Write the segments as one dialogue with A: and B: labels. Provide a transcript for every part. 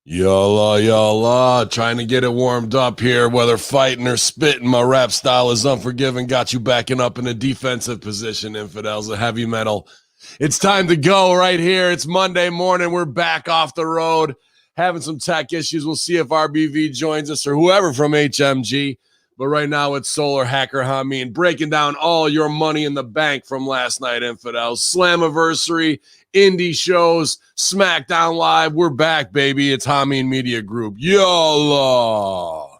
A: Yalla, trying to get it warmed up here, whether fighting or spitting. My rap style is unforgiving. Got you backing up in a defensive position, infidels, a heavy metal. It's time to go right here. It's Monday morning. We're back off the road, having some tech issues. We'll see if RBV joins us or whoever from HMG. But right now, it's Solar Hacker Hamin breaking down all your money in the bank from last night, infidels. Slammiversary, indie shows, SmackDown Live. We're back, baby. It's Hamin Media Group. YOLO!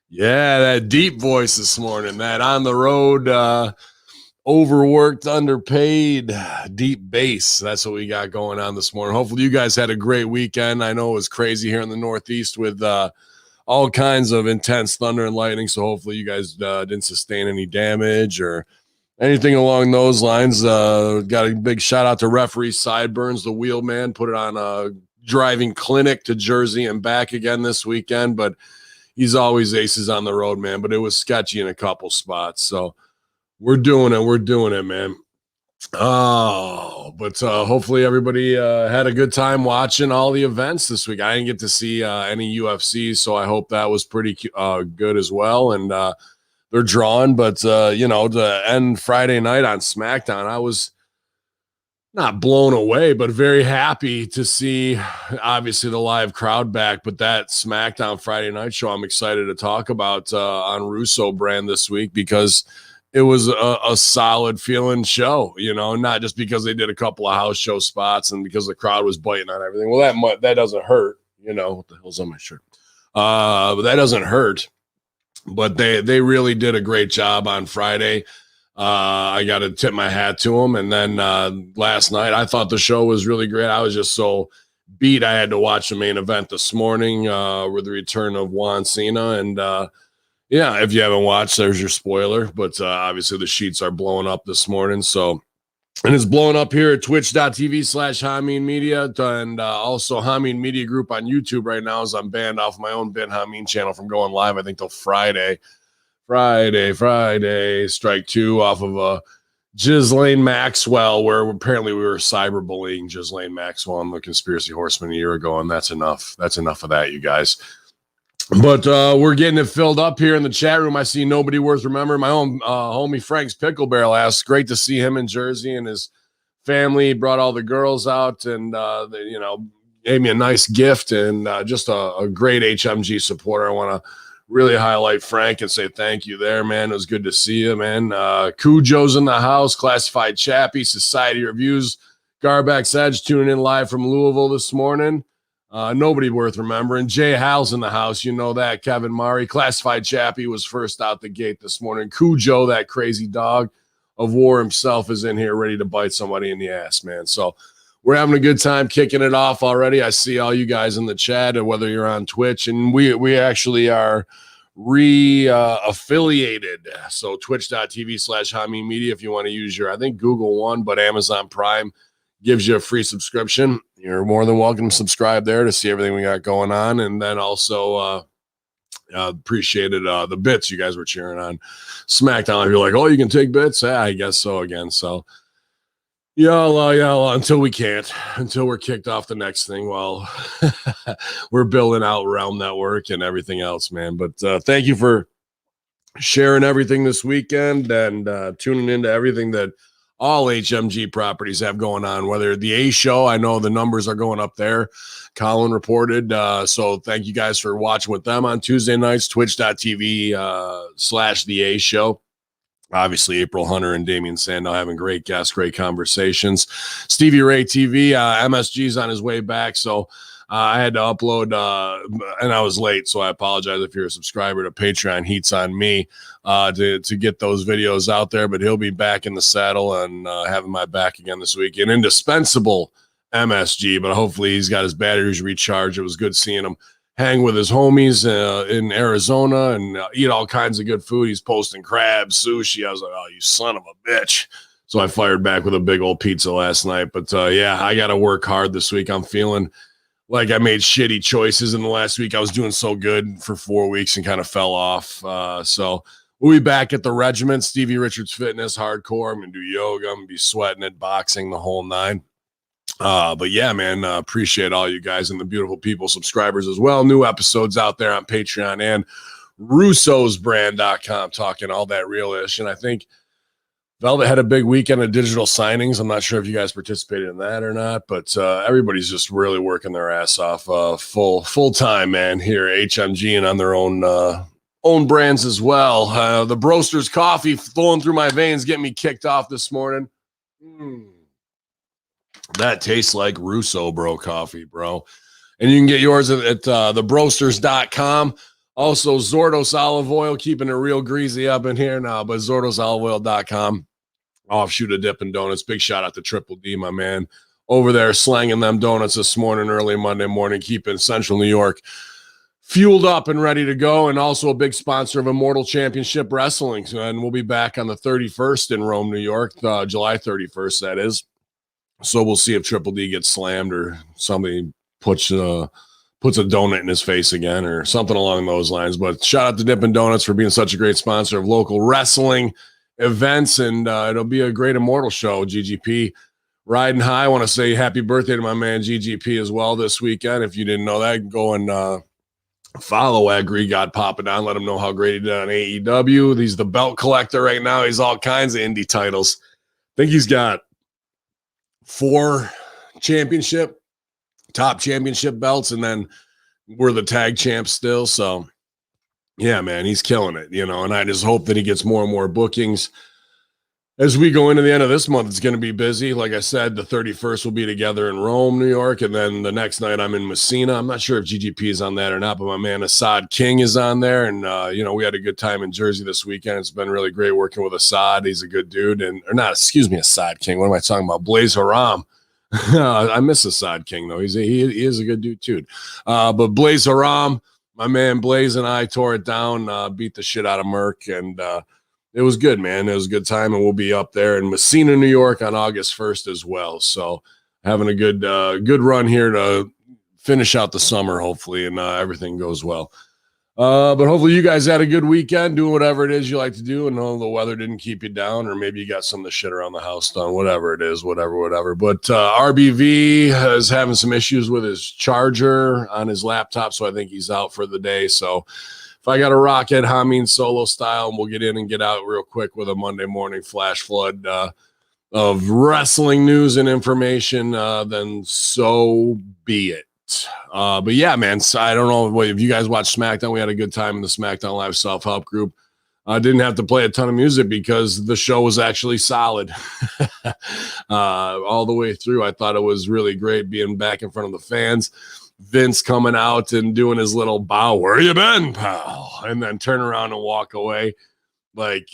A: Yeah, that deep voice this morning, that on the road, overworked, underpaid, deep bass. That's what we got going on this morning. Hopefully you guys had a great weekend. I know it was crazy here in the Northeast with all kinds of intense thunder and lightning, so hopefully you guys didn't sustain any damage or anything along those lines. Got a big shout out to referee Sideburns, the wheelman, put it on a driving clinic to Jersey and back again this weekend, but he's always aces on the road, man, but it was sketchy in a couple spots, so we're doing it, man. Oh, but hopefully everybody had a good time watching all the events this week. I didn't get to see any UFC, so I hope that was pretty good as well. And they're drawn, but to end Friday night on SmackDown, I was not blown away, but very happy to see, obviously, the live crowd back. But that SmackDown Friday night show, I'm excited to talk about on Russo brand this week because it was a solid feeling show, not just because they did a couple of house show spots and because the crowd was biting on everything. Well, that doesn't hurt, what the hell's on my shirt? But that doesn't hurt. But they really did a great job on Friday. I got to tip my hat to them. And then last night, I thought the show was really great. I was just so beat. I had to watch the main event this morning with the return of Juan Cena. And yeah, if you haven't watched, there's your spoiler. But obviously the sheets are blowing up this morning. So, and it's blowing up here at twitch.tv/Hamin Media and also Hamin Media Group on YouTube right now as I'm banned off my own Ben Hamin channel from going live, I think, till Friday. Strike two off of Ghislaine Maxwell, where apparently we were cyberbullying Ghislaine Maxwell and the Conspiracy Horseman a year ago, and that's enough. That's enough of that, you guys. But we're getting it filled up here in the chat room. I see nobody worth remembering. My own homie Frank's Pickle Barrel asks, great to see him in Jersey and his family. He brought all the girls out and, gave me a nice gift and just a great HMG supporter. I want to really highlight Frank and say thank you there, man. It was good to see you, man. Cujo's in the house, Classified Chappie, Society Reviews, Garbax Edge tuning in live from Louisville this morning. Nobody worth remembering. Jay Hal's in the house. You know that. Kevin Murray. Classified Chappie was first out the gate this morning. Cujo, that crazy dog of war himself, is in here ready to bite somebody in the ass, man. So we're having a good time kicking it off already. I see all you guys in the chat, and whether you're on Twitch, and we actually are affiliated. So twitch.tv/Hamin Media if you want to use your, I think Google one, but Amazon Prime gives you a free subscription. You're more than welcome to subscribe there to see everything we got going on. And then also appreciated the bits you guys were cheering on SmackDown. If you're like, oh, you can take bits? Yeah, I guess so again. So yalla, until we can't, until we're kicked off the next thing. Well, we're building out Realm Network and everything else, man. But thank you for sharing everything this weekend and tuning into everything that all HMG properties have going on, whether the A show, I know the numbers are going up there. Colin reported. So thank you guys for watching with them on Tuesday nights, twitch.tv/the A show. Obviously, April Hunter and Damian Sandow having great guests, great conversations. Stevie Ray TV, MSG's on his way back. So I had to upload, and I was late, so I apologize if you're a subscriber to Patreon. Heat's on me to get those videos out there, but he'll be back in the saddle and having my back again this week. An indispensable MSG, but hopefully he's got his batteries recharged. It was good seeing him hang with his homies in Arizona and eat all kinds of good food. He's posting crabs, sushi. I was like, oh, you son of a bitch. So I fired back with a big old pizza last night. But yeah, I got to work hard this week. I'm feeling like I made shitty choices in the last week. I was doing so good for 4 weeks and kind of fell off. So we'll be back at the regiment, Stevie Richards Fitness, hardcore. I'm going to do yoga. I'm going to be sweating it, boxing, the whole nine. But yeah, man, appreciate all you guys and the beautiful people, subscribers as well. New episodes out there on Patreon and russosbrand.com talking all that real-ish. And I think Velvet had a big weekend of digital signings. I'm not sure if you guys participated in that or not, but everybody's just really working their ass off full time, man, here at HMG and on their own brands as well. The Broasters coffee flowing through my veins, getting me kicked off this morning. That tastes like Russo Bro coffee, bro. And you can get yours at thebroasters.com. Also, Zordos olive oil, keeping it real greasy up in here now, but ZordosOliveOil.com. Offshoot of Dippin' Donuts. Big shout out to Triple D, my man, over there slanging them donuts this morning, early Monday morning, keeping Central New York fueled up and ready to go. And also a big sponsor of Immortal Championship Wrestling. And we'll be back on the 31st in Rome, New York, July 31st, that is. So we'll see if Triple D gets slammed or somebody puts a donut in his face again or something along those lines. But shout out to Dippin' Donuts for being such a great sponsor of local wrestling events, and it'll be a great Immortal show. GGP riding high. I want to say happy birthday to my man GGP as well this weekend. If you didn't know that, go and follow Agri God Papa Down. Let him know how great he did on AEW. He's the belt collector right now. He's all kinds of indie titles. I think he's got 4 top championship belts, and then we're the tag champs still. So yeah, man, he's killing it, and I just hope that he gets more and more bookings as we go into the end of this month. It's going to be busy. Like I said, the 31st will be together in Rome, New York, and then the next night I'm in Messina. I'm not sure if GGP is on that or not, but my man Assad King is on there, and we had a good time in Jersey this weekend. It's been really great working with Assad. He's a good dude, Assad King. What am I talking about? Blaze Haram. I miss Assad King though. He is a good dude too. But Blaze Haram, my man Blaze, and I tore it down, beat the shit out of Merc, and it was good, man. It was a good time, and we'll be up there in Messina, New York on August 1st as well. So having a good run here to finish out the summer, hopefully, and everything goes well. But hopefully you guys had a good weekend doing whatever it is you like to do, and the weather didn't keep you down, or maybe you got some of the shit around the house done, whatever it is, whatever. But RBV is having some issues with his charger on his laptop, so I think he's out for the day. So if I got a rocket Hamin solo style, and we'll get in and get out real quick with a Monday morning flash flood of wrestling news and information, then so be it. But yeah, man, so I don't know if you guys watched SmackDown. We had a good time in the SmackDown Live self-help group. I didn't have to play a ton of music because the show was actually solid all the way through. I thought it was really great being back in front of the fans. Vince coming out and doing his little bow, "Where you been, pal?" And then turn around and walk away. Like,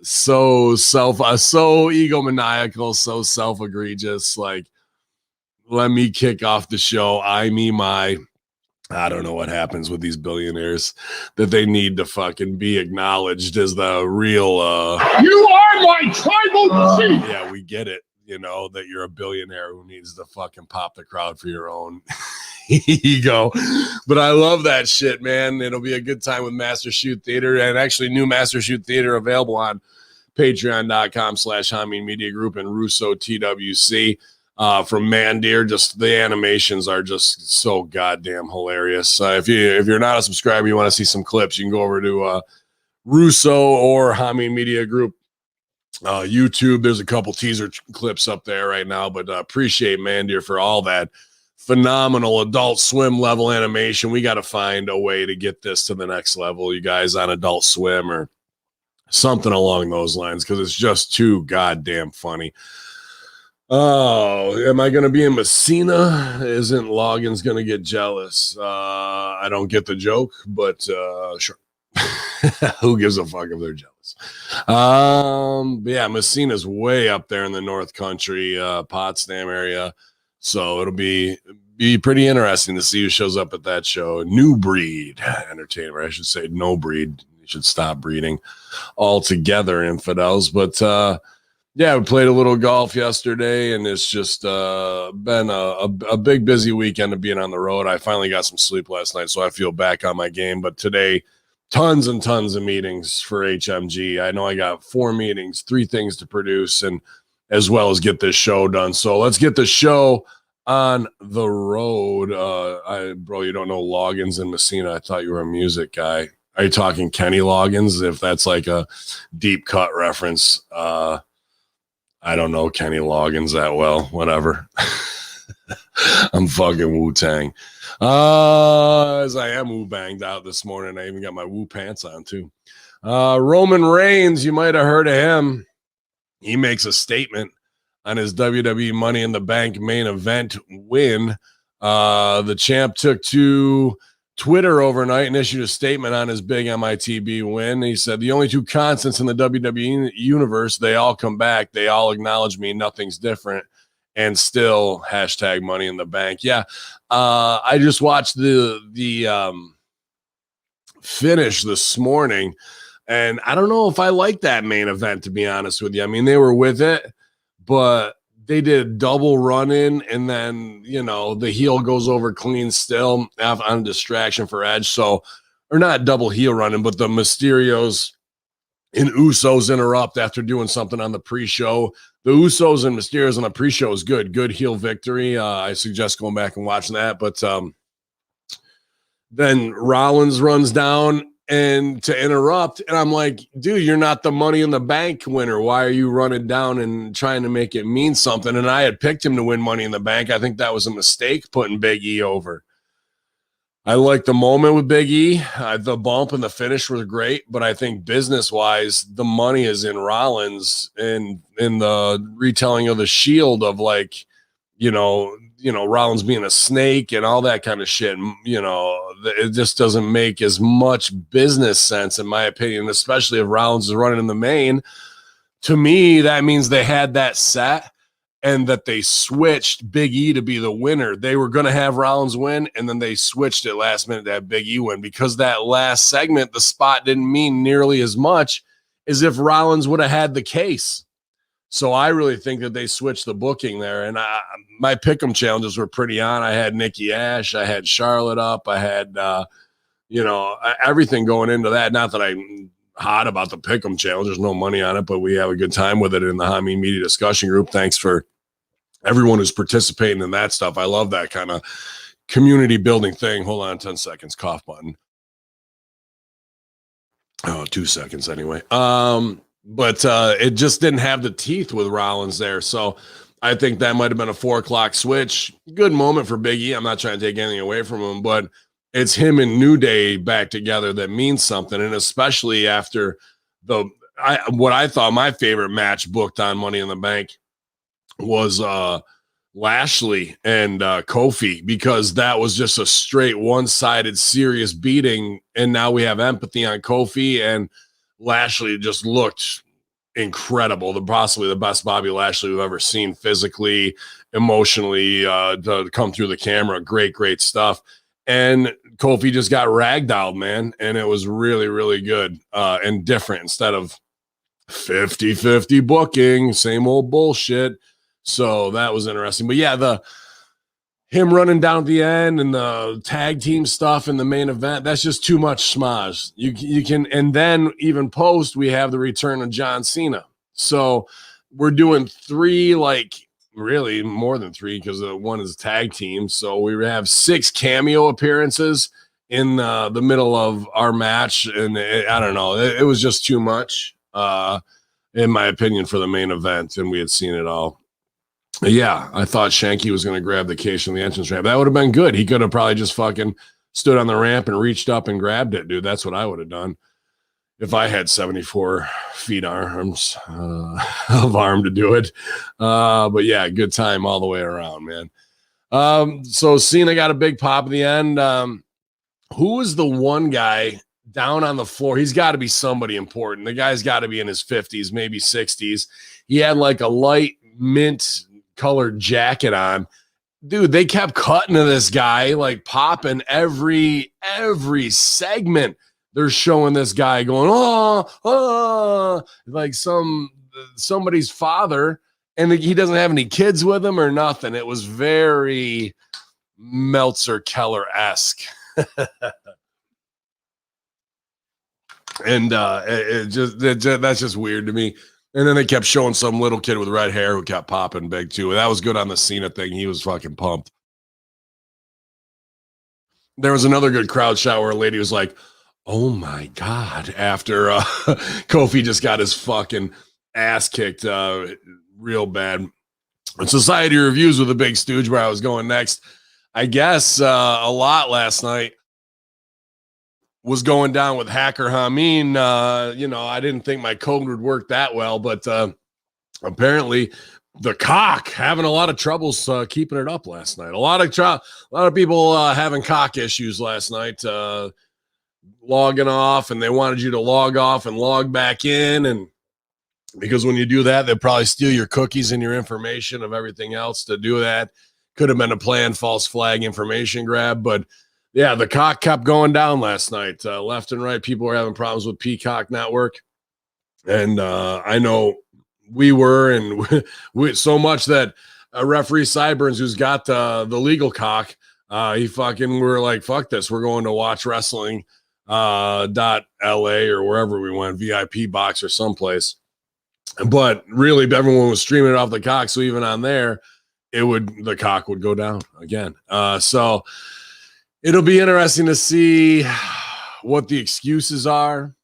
A: so egomaniacal, so self-egregious. Like, let me kick off the show. I don't know what happens with these billionaires that they need to fucking be acknowledged as the real. You are my tribal chief. Yeah, we get it. That you're a billionaire who needs to fucking pop the crowd for your own ego. But I love that shit, man. It'll be a good time with Master Shoot Theater, and actually new Master Shoot Theater available on patreon.com/Hamin Media Group and Russo TWC. From Mandir, just the animations are just so goddamn hilarious. If you're not a subscriber, you want to see some clips, you can go over to Russo or Hamin Media Group YouTube. There's a couple teaser clips up there right now, but appreciate Mandir for all that phenomenal Adult Swim level animation. We got to find a way to get this to the next level, you guys, on Adult Swim or something along those lines, because it's just too goddamn funny. Oh, am I going to be in Messina? Isn't Loggins going to get jealous? I don't get the joke, but sure. Who gives a fuck if they're jealous? But yeah, Messina's way up there in the North Country, Potsdam area. So it'll be pretty interesting to see who shows up at that show. New Breed Entertainment. I should say No Breed. You should stop breeding altogether, infidels. But yeah, we played a little golf yesterday, and it's just been a big, busy weekend of being on the road. I finally got some sleep last night, so I feel back on my game. But today, tons and tons of meetings for HMG. I know I got 4 meetings, 3 things to produce, and as well as get this show done. So let's get the show on the road. Bro, you don't know Loggins and Messina. I thought you were a music guy. Are you talking Kenny Loggins? If that's like a deep cut reference, I don't know Kenny Loggins that well. Whatever. I'm fucking Wu-Tang. As I am Wu-banged out this morning. I even got my Wu pants on too. Roman Reigns, you might have heard of him. He makes a statement on his WWE Money in the Bank main event win. The champ took to Twitter overnight and issued a statement on his big MITB win. He said, the only two constants in the WWE universe, they all come back. They all acknowledge me. Nothing's different. And still hashtag Money in the Bank. Yeah. I just watched the finish this morning, and I don't know if I like that main event, to be honest with you. I mean, they were with it, but they did double run-in, and then, you know, the heel goes over clean still on distraction for Edge. So, or not double heel running, but the Mysterios and Usos interrupt after doing something on the pre-show. The Usos and Mysterios on the pre-show is good. Good heel victory. I suggest going back and watching that. But then Rollins runs down and to interrupt, and I'm like, dude, you're not the Money in the Bank winner. Why are you running down and trying to make it mean something? And I had picked him to win Money in the Bank. I think that was a mistake putting Big E over. I like the moment with Big E. The bump and the finish were great, but I think business-wise, the money is in Rollins and in the retelling of the Shield of, like, you know, Rollins being a snake and all that kind of shit. You know, it just doesn't make as much business sense, in my opinion, especially if Rollins is running in the main. To me, that means they had that set and that they switched Big E to be the winner. They were going to have Rollins win, and then they switched it last minute to have Big E win, because that last segment, the spot didn't mean nearly as much as if Rollins would have had the case. So I really think that they switched the booking there. And my pick'em challenges were pretty on. I had Nikki Ash. I had Charlotte up. I had, everything going into that. Not that I'm hot about the pick'em challenge. There's no money on it, but we have a good time with it in the Hamin Media discussion group. Thanks for everyone who's participating in that stuff. I love that kind of community building thing. Hold on 10 seconds. Cough button. Oh, 2 seconds anyway. But it just didn't have the teeth with Rollins there. So I think that might have been a 4 o'clock switch. Good moment for Big E. I'm not trying to take anything away from him, but it's him and New Day back together that means something. And especially after what I thought my favorite match booked on Money in the Bank was Lashley and Kofi, because that was just a straight one-sided serious beating. And now we have empathy on Kofi, and Lashley just looked incredible. Possibly the best Bobby Lashley we've ever seen, physically, emotionally, to come through the camera. Great stuff. And Kofi just got ragdolled, man. And it was really, really good and different instead of 50-50 booking, same old bullshit. So that was interesting. But yeah, him running down at the end and the tag team stuff in the main event, that's just too much schmaz. You can, and then even post, we have the return of John Cena. So we're doing 3, like really more than 3, because one is tag team. So we have 6 cameo appearances in the middle of our match. And I don't know, it was just too much, in my opinion, for the main event. And we had seen it all. Yeah, I thought Shanky was going to grab the case from the entrance ramp. That would have been good. He could have probably just fucking stood on the ramp and reached up and grabbed it, dude. That's what I would have done if I had 74 feet arms of arm to do it. But yeah, good time all the way around, man. So Cena got a big pop at the end. Who is the one guy down on the floor? He's got to be somebody important. The guy's got to be in his 50s, maybe 60s. He had like a light mint colored jacket on. Dude, they kept cutting to this guy, like popping every segment. They're showing this guy going, like somebody's father, and he doesn't have any kids with him or nothing. It was very Meltzer Keller-esque. And that's just weird to me. And then they kept showing some little kid with red hair who kept popping big too. And that was good on the Cena thing. He was fucking pumped. There was another good crowd shot where a lady was like, "Oh my God," after Kofi just got his fucking ass kicked real bad. And Society Reviews with a big stooge where I was going next. I guess a lot last night was going down with Hacker Hamin. I didn't think my code would work that well, but apparently the cock having a lot of troubles keeping it up last night. A lot of people having cock issues last night, logging off, and they wanted you to log off and log back in. And because when you do that, they'll probably steal your cookies and your information of everything else to do that. Could have been a planned false flag information grab, but yeah, the cock kept going down last night, left and right. People were having problems with Peacock Network. And I know we were, and we so much that referee Sideburns, who's got the legal cock, we were like, fuck this. We're going to watch wrestling .LA or wherever we went, VIP box or someplace. But really, everyone was streaming it off the cock. So even on there, the cock would go down again. So it'll be interesting to see what the excuses are.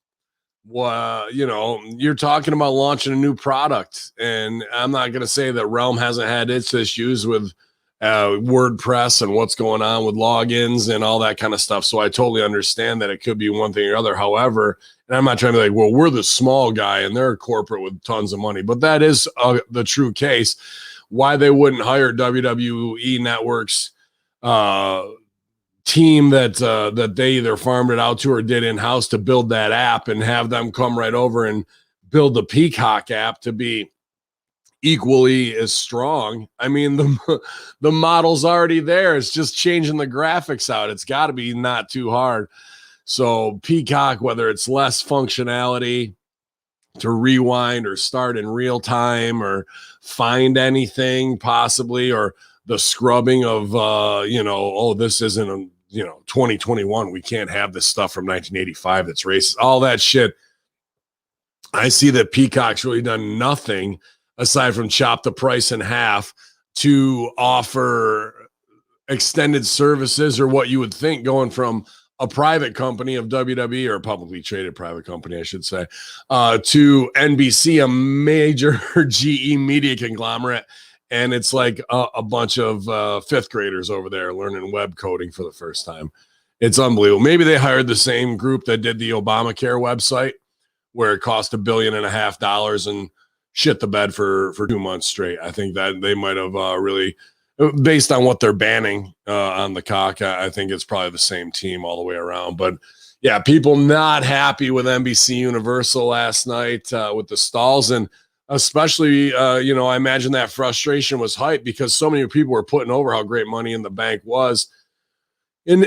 A: You're talking about launching a new product, and I'm not going to say that Realm hasn't had its issues with WordPress and what's going on with logins and all that kind of stuff. So I totally understand that it could be one thing or other. However, and I'm not trying to be like, well, we're the small guy and they're corporate with tons of money, but that is the true case. Why they wouldn't hire WWE Network's team that they either farmed it out to or did in-house to build that app and have them come right over and build the Peacock app to be equally as strong. I mean, the model's already there. It's just changing the graphics out. It's got to be not too hard. So Peacock, whether it's less functionality to rewind or start in real time or find anything possibly, or the scrubbing of, this isn't a, 2021. We can't have this stuff from 1985 that's racist. All that shit. I see that Peacock's really done nothing aside from chop the price in half to offer extended services, or what you would think going from a private company of WWE, or a publicly traded private company, I should say, to NBC, a major GE media conglomerate. And it's like a bunch of fifth graders over there learning web coding for the first time. It's unbelievable. Maybe they hired the same group that did the Obamacare website, where it cost $1.5 billion and shit the bed for 2 months straight. I think that they might have really, based on what they're banning on the cock, I think it's probably the same team all the way around. But yeah, people not happy with NBC Universal last night with the stalls. And especially, I imagine that frustration was hyped because so many people were putting over how great Money in the Bank was. And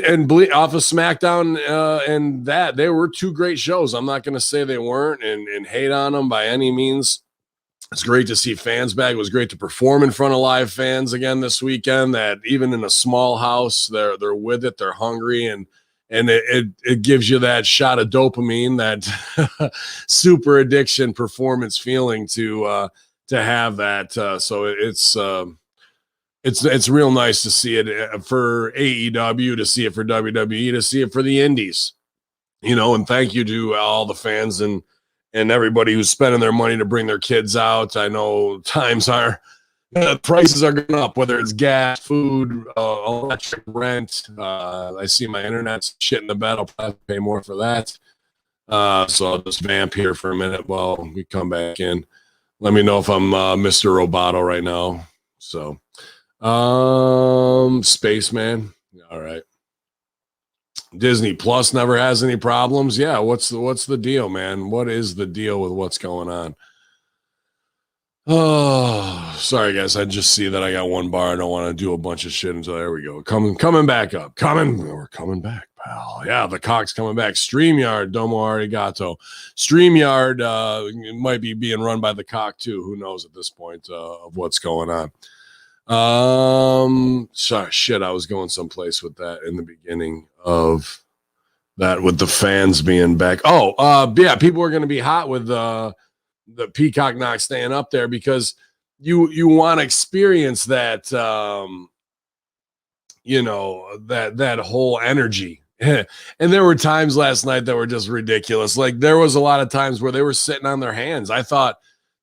A: off of SmackDown and that, they were two great shows. I'm not going to say they weren't and hate on them by any means. It's great to see fans back. It was great to perform in front of live fans again this weekend, that even in a small house, they're with it, they're hungry, and it gives you that shot of dopamine, that super addiction performance feeling to have that. So it's real nice to see it for AEW, to see it for WWE, to see it for the indies, and thank you to all the fans and everybody who's spending their money to bring their kids out. I know prices are going up, whether it's gas, food, electric, rent. I see my internet's shit in the bed. I'll probably pay more for that. So I'll just vamp here for a minute while we come back in. Let me know if I'm Mr. Roboto right now. So, Spaceman. All right. Disney Plus never has any problems. Yeah, what's the deal, man? What is the deal with what's going on? Oh, sorry guys. I just see that I got one bar. I don't want to do a bunch of shit until there we go. Coming back up. We're coming back, pal. Yeah, the cock's coming back. StreamYard, Domo Arigato. StreamYard might be being run by the cock too. Who knows at this point of what's going on. Sorry, shit. I was going someplace with that in the beginning of that, with the fans being back. Yeah, people are going to be hot with the Peacock not staying up there, because you want to experience that, that whole energy. And there were times last night that were just ridiculous. Like, there was a lot of times where they were sitting on their hands. I thought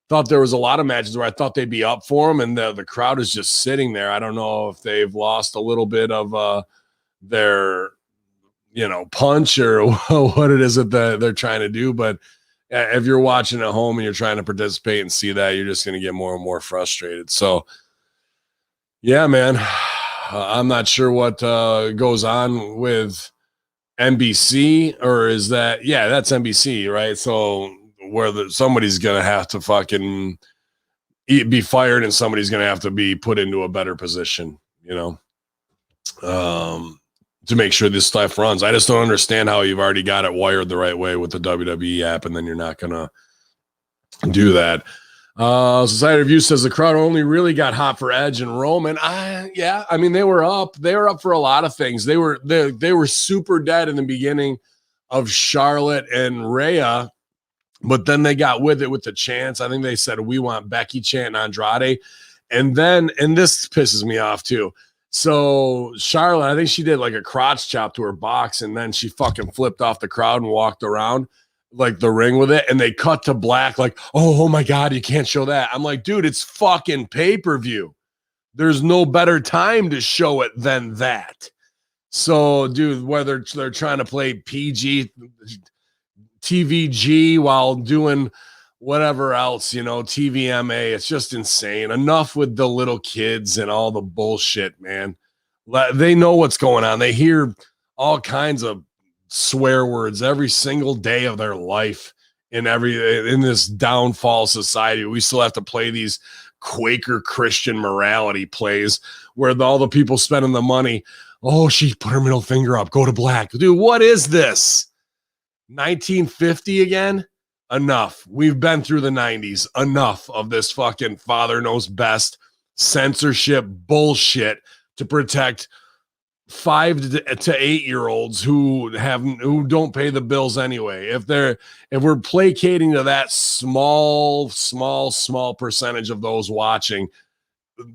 A: there was a lot of matches where I thought they'd be up for them, and the crowd is just sitting there. I don't know if they've lost a little bit of their, punch, or what it is that they're trying to do. But if you're watching at home and you're trying to participate and see that, you're just going to get more and more frustrated. So, yeah, man, I'm not sure what goes on with NBC, or is that, that's NBC, right? So where somebody's going to have to fucking be fired, and somebody's going to have to be put into a better position, to make sure this stuff runs. I just don't understand how you've already got it wired the right way with the WWE app, and then you're not going to do that. Society Review says the crowd only really got hot for Edge and Roman. I mean, they were up for a lot of things. They were super dead in the beginning of Charlotte and Rhea, but then they got with it with the chants. I think they said, "We want Becky" chant Andrade. And this pisses me off too. So Charlotte, I think she did like a crotch chop to her box, and then she fucking flipped off the crowd and walked around like the ring with it, and they cut to black like, oh my God, you can't show that. I'm like, dude, it's fucking pay-per-view. There's no better time to show it than that. So, dude, whether they're trying to play PG, TVG while doing whatever else, TVMA, it's just insane. Enough with the little kids and all the bullshit, man. They know what's going on. They hear all kinds of swear words every single day of their life in this downfall society. We still have to play these Quaker Christian morality plays where all the people spending the money, oh, she put her middle finger up, go to black. Dude, what is this? 1950 again? Enough. We've been through the 90s. Enough of this fucking father knows best censorship bullshit to protect 5 to 8 year olds who don't pay the bills anyway. If we're placating to that small percentage of those watching,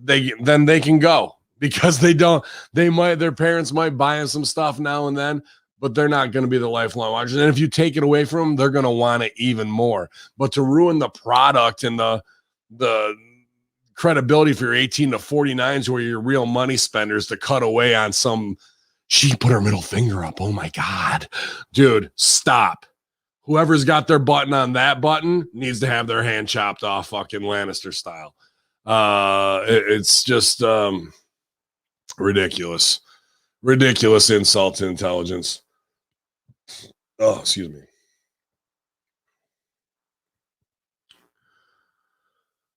A: then they can go, because their parents might buy them some stuff now and then, but they're not going to be the lifelong watchers. And if you take it away from them, they're going to want it even more. But to ruin the product and the credibility for your 18 to 49s, where you're real money spenders, to cut away on some, she put her middle finger up, oh my God. Dude, stop. Whoever's got their button on that button needs to have their hand chopped off, fucking Lannister style. It's just ridiculous insult to intelligence. Oh, excuse me.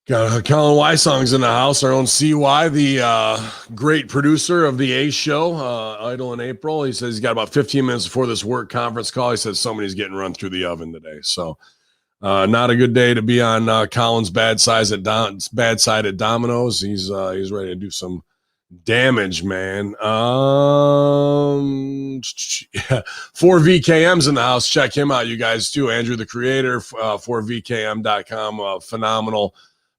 A: Got Colin Wysong's in the house, our own CY, the great producer of the A Show, Idle in April. He says he's got about 15 minutes before this work conference call. He says somebody's getting run through the oven today. So not a good day to be on Colin's bad side at Domino's. He's ready to do some damage, man. 4VKM's in the house. Check him out, you guys, too. Andrew, the creator, 4VKM.com, phenomenal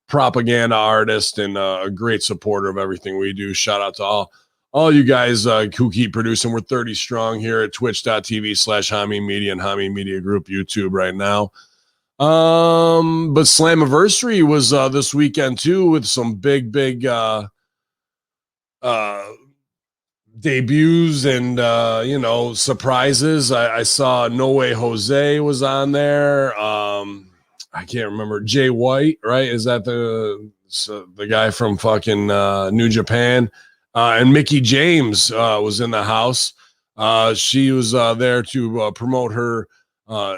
A: propaganda artist and a great supporter of everything we do. Shout out to all you guys who keep producing. We're 30 strong here at twitch.tv/Hamin Media and Hamin Media Group YouTube right now. But Slammiversary was this weekend too, with some big debuts and surprises. I saw No Way Jose was on there. I can't remember, Jay White, right? Is that the guy from fucking New Japan? And Mickey James was in the house. She was there to promote her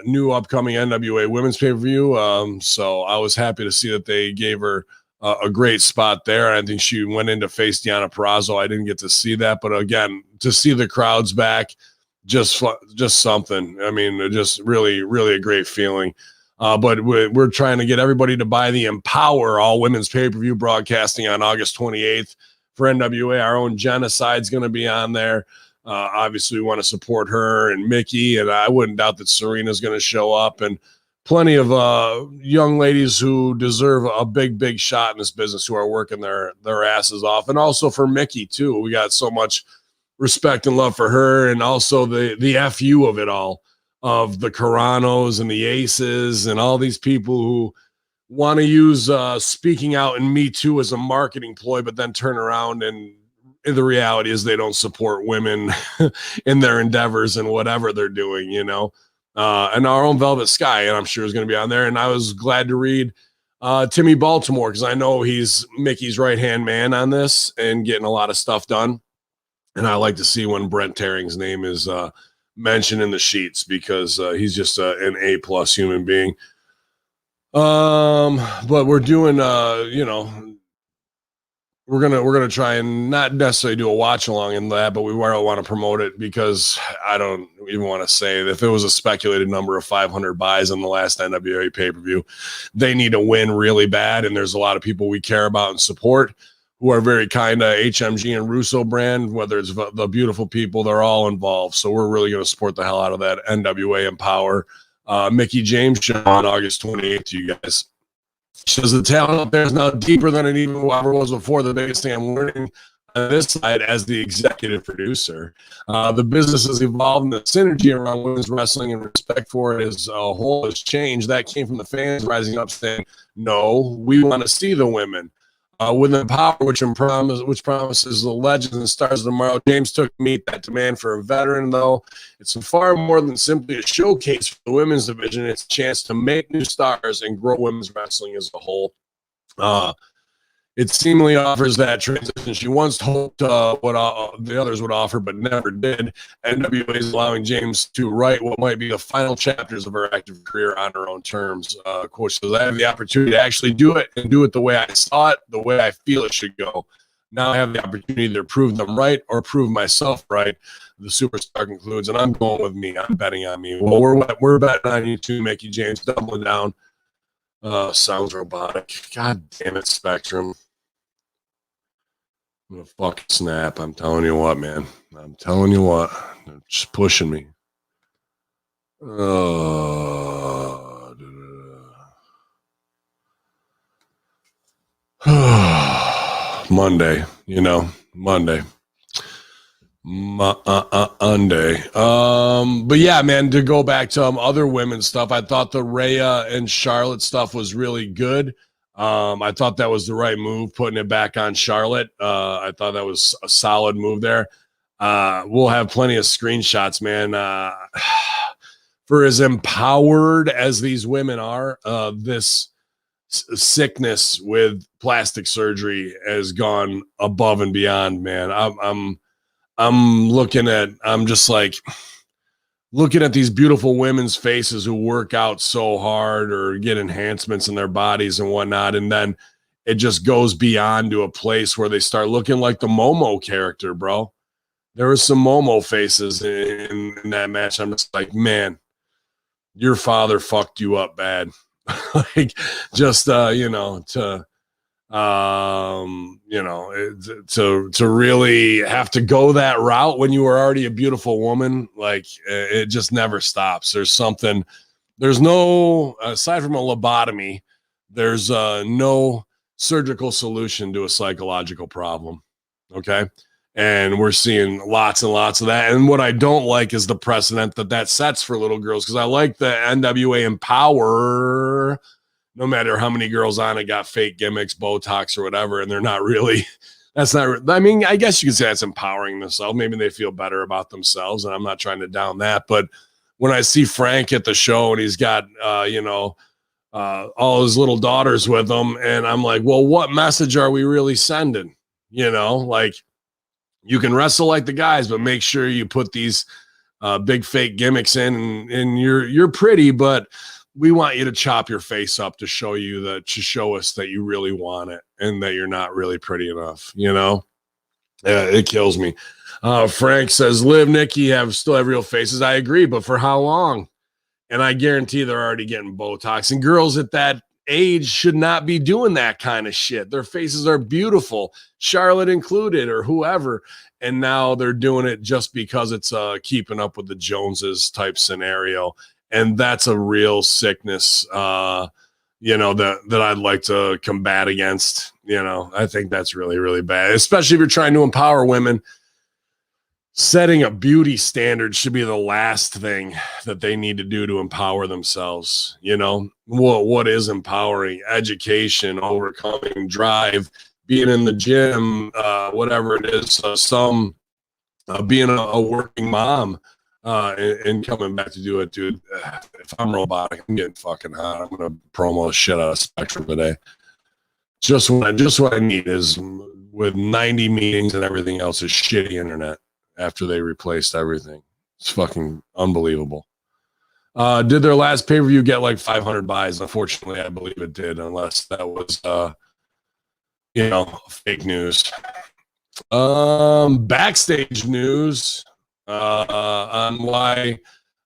A: new upcoming NWA Women's Pay-Per-View. So I was happy to see that they gave her a great spot there. I think she went in to face Deonna Purrazzo. I didn't get to see that, but again, to see the crowds back, just something. I mean, just really, really a great feeling. But we're trying to get everybody to buy the Empower all women's pay-per-view broadcasting on August 28th for NWA. Our own Genocide's going to be on there. Obviously, we want to support her and Mickey, and I wouldn't doubt that Serena's going to show up. And plenty of young ladies who deserve a big shot in this business who are working their asses off. And also for Mickey too. We got so much respect and love for her, and also the FU of it all, of the Caranos and the Aces and all these people who want to use speaking out and Me Too as a marketing ploy, but then turn around and the reality is they don't support women in their endeavors and whatever they're doing, you know. And our own Velvet Sky, and I'm sure is going to be on there. And I was glad to read Timmy Baltimore, because I know he's Mickey's right-hand man on this and getting a lot of stuff done. And I like to see when Brent Tering's name is mentioned in the sheets, because he's just an A+ human being. But we're doing, you know, we're gonna try and not necessarily do a watch along in that, but we want to promote it, because I don't even want to say that if it was a speculated number of 500 buys in the last NWA pay-per-view, they need to win really bad, and there's a lot of people we care about and support who are very kind of HMG and Russo brand, whether it's the beautiful people, they're all involved. So we're really going to support the hell out of that NWA Empower Mickey James show on August 28th, you guys. Says the talent up there is now deeper than it even ever was before. The biggest thing I'm learning on this side as the executive producer, the business has evolved, and the synergy around women's wrestling and respect for it as a whole has changed. That came from the fans rising up saying, no, we want to see the women. With Empower, which promises the legends and stars of tomorrow, James took to meet that demand for a veteran, though. It's far more than simply a showcase for the women's division. It's a chance to make new stars and grow women's wrestling as a whole. It seemingly offers that transition she once hoped what the others would offer, but never did. NWA is allowing James to write what might be the final chapters of her active career on her own terms. Quote, so I have the opportunity to actually do it, and do it the way I saw it, the way I feel it should go. Now I have the opportunity to prove them right or prove myself right, the superstar concludes, and I'm going with me. I'm betting on me. Well, we're betting on you too, Mickey James, doubling down. Sounds robotic. God damn it, Spectrum. I'm gonna fucking snap. I'm telling you what, man. I'm telling you what. They're just pushing me. Monday, you know, Monday. Monday. But yeah, man, to go back to other women's stuff, I thought the Rhea and Charlotte stuff was really good. I thought that was the right move, putting it back on Charlotte. I thought that was a solid move there. We'll have plenty of screenshots, man. For as empowered as these women are, this sickness with plastic surgery has gone above and beyond, man. I'm just like looking at these beautiful women's faces who work out so hard or get enhancements in their bodies and whatnot. And then it just goes beyond to a place where they start looking like the Momo character, bro. There were some Momo faces in that match. I'm just like, man, your father fucked you up bad. Like, just, to really have to go that route when you were already a beautiful woman, like, it just never stops. There's no, aside from a lobotomy, there's no surgical solution to a psychological problem. Okay. And we're seeing lots and lots of that. And what I don't like is the precedent that sets for little girls, because I like the NWA Empower. No matter how many girls on it got fake gimmicks, Botox or whatever, and they're not really, that's not, I mean, I guess you could say that's empowering themselves. Maybe they feel better about themselves, and I'm not trying to down that. But when I see Frank at the show and he's got, all his little daughters with him, and I'm like, well, what message are we really sending? You know, like, you can wrestle like the guys, but make sure you put these big fake gimmicks in, and you're pretty, but we want you to chop your face up to show us that you really want it and that you're not really pretty enough. You know, it kills me. Frank says, Liv, Nikki still have real faces. I agree, but for how long? And I guarantee they're already getting Botox, and girls at that age should not be doing that kind of shit. Their faces are beautiful, Charlotte included, or whoever. And now they're doing it just because it's keeping up with the Joneses type scenario. And that's a real sickness, you know, that I'd like to combat against. You know, I think that's really, really bad, especially if you're trying to empower women. Setting a beauty standard should be the last thing that they need to do to empower themselves. You know, what is empowering? Education, overcoming, drive, being in the gym, whatever it is, being a working mom, and coming back to do it, dude. If I'm robotic, I'm getting fucking hot. I'm gonna promo the shit out of Spectrum today. Just what I need is, with 90 meetings and everything else, is shitty internet after they replaced everything. It's fucking unbelievable. Did their last pay-per-view get like 500 buys? Unfortunately, I believe it did, unless that was you know, fake news. Backstage news on why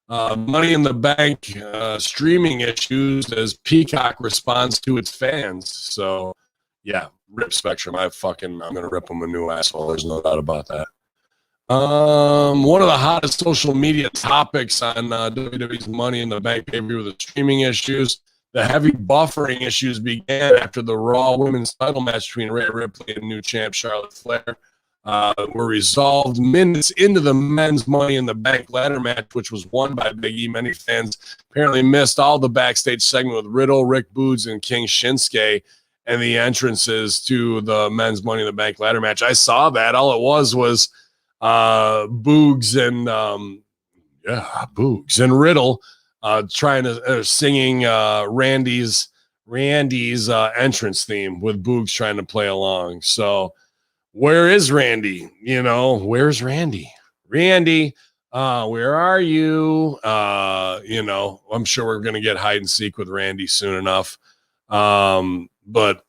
A: Money in the Bank streaming issues as Peacock responds to its fans. So yeah, rip Spectrum. I'm gonna rip them a new asshole. There's no doubt about that. One of the hottest social media topics on WWE's Money in the Bank pay-per-view with the streaming issues. The heavy buffering issues began after the Raw Women's title match between Rhea Ripley and new champ Charlotte Flair were resolved minutes into the men's Money in the Bank ladder match, which was won by Big E. Many fans apparently missed all the backstage segment with Riddle, Rick Boogs, and King Shinsuke and the entrances to the men's Money in the Bank ladder match. I saw that. All it was Boogs and Boogs and Riddle singing Randy's entrance theme, with Boogs trying to play along. So where is Randy? You know, where's Randy? Randy, where are you? You know, I'm sure we're going to get hide and seek with Randy soon enough. But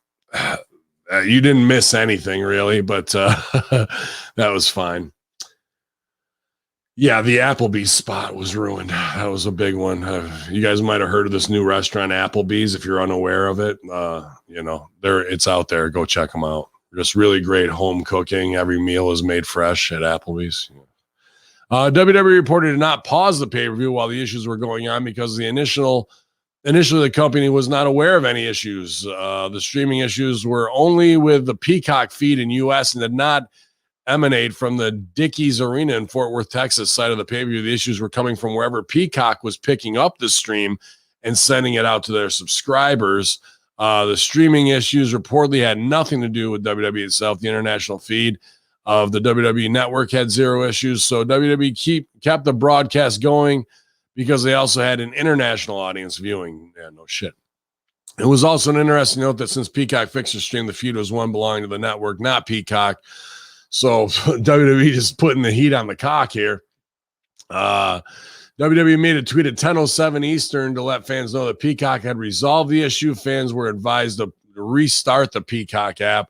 A: you didn't miss anything really, but that was fine. Yeah, the Applebee's spot was ruined. That was a big one. You guys might have heard of this new restaurant, Applebee's. If you're unaware of it, you know, it's out there. Go check them out. Just really great home cooking. Every meal is made fresh at Applebee's. WWE reported to not pause the pay-per-view while the issues were going on because initially the company was not aware of any issues. The streaming issues were only with the Peacock feed in U.S. and did not emanate from the Dickies Arena in Fort Worth, Texas side of the pay-per-view. The issues were coming from wherever Peacock was picking up the stream and sending it out to their subscribers. The streaming issues reportedly had nothing to do with WWE itself. The international feed of the WWE network had zero issues, so WWE kept the broadcast going because they also had an international audience viewing. Yeah, no shit. It was also an interesting note that since Peacock fixed the stream, the feed was one belonging to the network, not Peacock. So WWE just putting the heat on the cock here. WWE made a tweet at 10:07 Eastern to let fans know that Peacock had resolved the issue. Fans were advised to restart the Peacock app.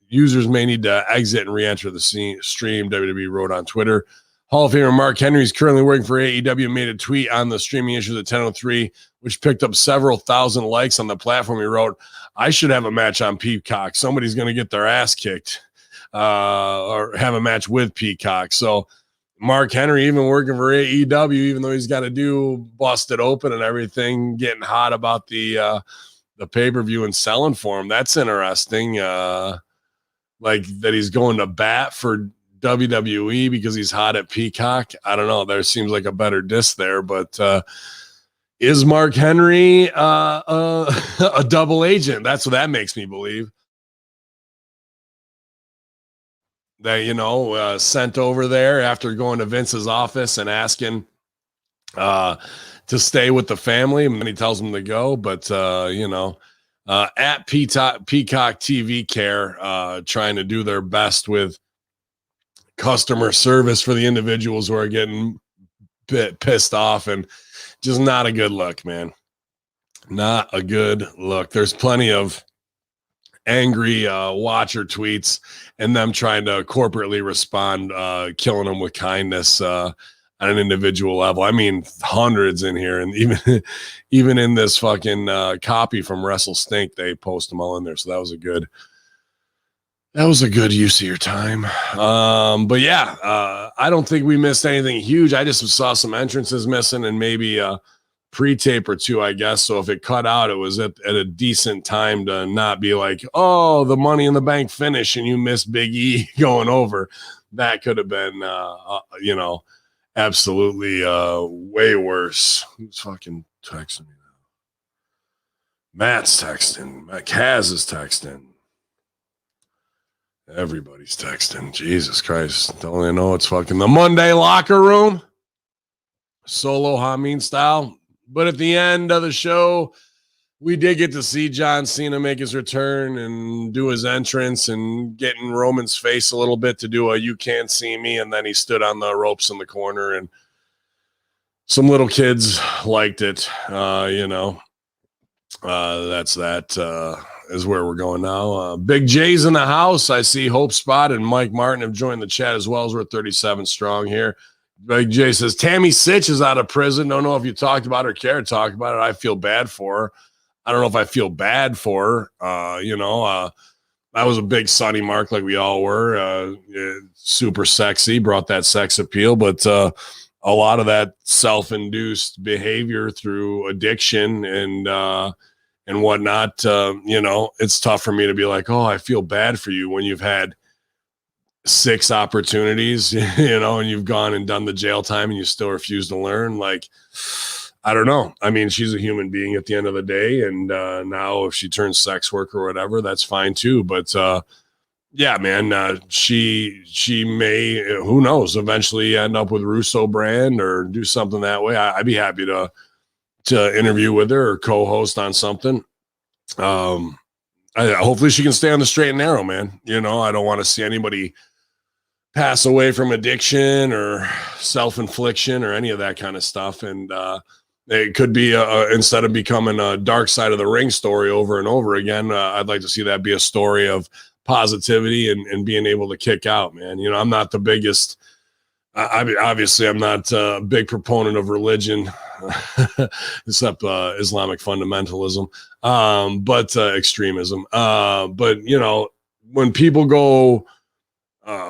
A: Users may need to exit and re-enter the stream, WWE wrote on Twitter. Hall of Famer Mark Henry is currently working for AEW, made a tweet on the streaming issue at 10:03, which picked up several thousand likes on the platform. He wrote, "I should have a match on Peacock. Somebody's going to get their ass kicked or have a match with Peacock." So Mark Henry, even working for AEW, even though he's got to do Busted Open and everything, getting hot about the pay-per-view and selling for him. That's interesting. Like that he's going to bat for WWE because he's hot at Peacock. I don't know. There seems like a better diss there, but is Mark Henry a double agent? That's what that makes me believe. That, you know, sent over there after going to Vince's office and asking to stay with the family, and then he tells him to go. But you know, at Peacock TV Care, trying to do their best with customer service for the individuals who are getting pissed off, and just not a good look, man. Not a good look. There's plenty of angry watcher tweets and them trying to corporately respond, killing them with kindness on an individual level. I mean, hundreds in here, and even in this fucking copy from Wrestle Stink, they post them all in there. So that was a good That was a good use of your time. But yeah, I don't think we missed anything huge. I just saw some entrances missing and maybe a pre-tape or two, I guess. So if it cut out, it was at a decent time to not be like, oh, the Money in the Bank finish and you missed Big E going over. That could have been, absolutely way worse. Who's fucking texting me now? Matt's texting. Kaz is texting. Everybody's texting. Jesus Christ. Don't they know it's fucking the Monday locker room? Solo Hamin style. But at the end of the show, we did get to see John Cena make his return and do his entrance and get in Roman's face a little bit to do a "you can't see me," and then he stood on the ropes in the corner, and some little kids liked it. That's that is where we're going now. Big J's in the house. I see Hope Spot and Mike Martin have joined the chat as well, as we're 37 strong here. Big J says Tammy Sytch is out of prison. Don't know if you talked about her, care to talk about it. I feel bad for her. I don't know if I feel bad for her. I was a big Sonny Mark, like we all were. Super sexy, brought that sex appeal, but a lot of that self-induced behavior through addiction and whatnot. It's tough for me to be like, oh, I feel bad for you when you've had 6 opportunities, and you've gone and done the jail time and you still refuse to learn. Like, I don't know. I mean, she's a human being at the end of the day. And now if she turns sex worker or whatever, that's fine too. But yeah, man, she may, who knows, eventually end up with Russo brand or do something that way. I'd be happy to interview with her or co-host on something. Hopefully she can stay on the straight and narrow, man. I don't want to see anybody pass away from addiction or self-infliction or any of that kind of stuff. And it could be instead of becoming a dark side of the ring story over and over again, I'd like to see that be a story of positivity and being able to kick out, man. I'm not the biggest, obviously I'm not a big proponent of religion, except Islamic fundamentalism, but extremism. But when people go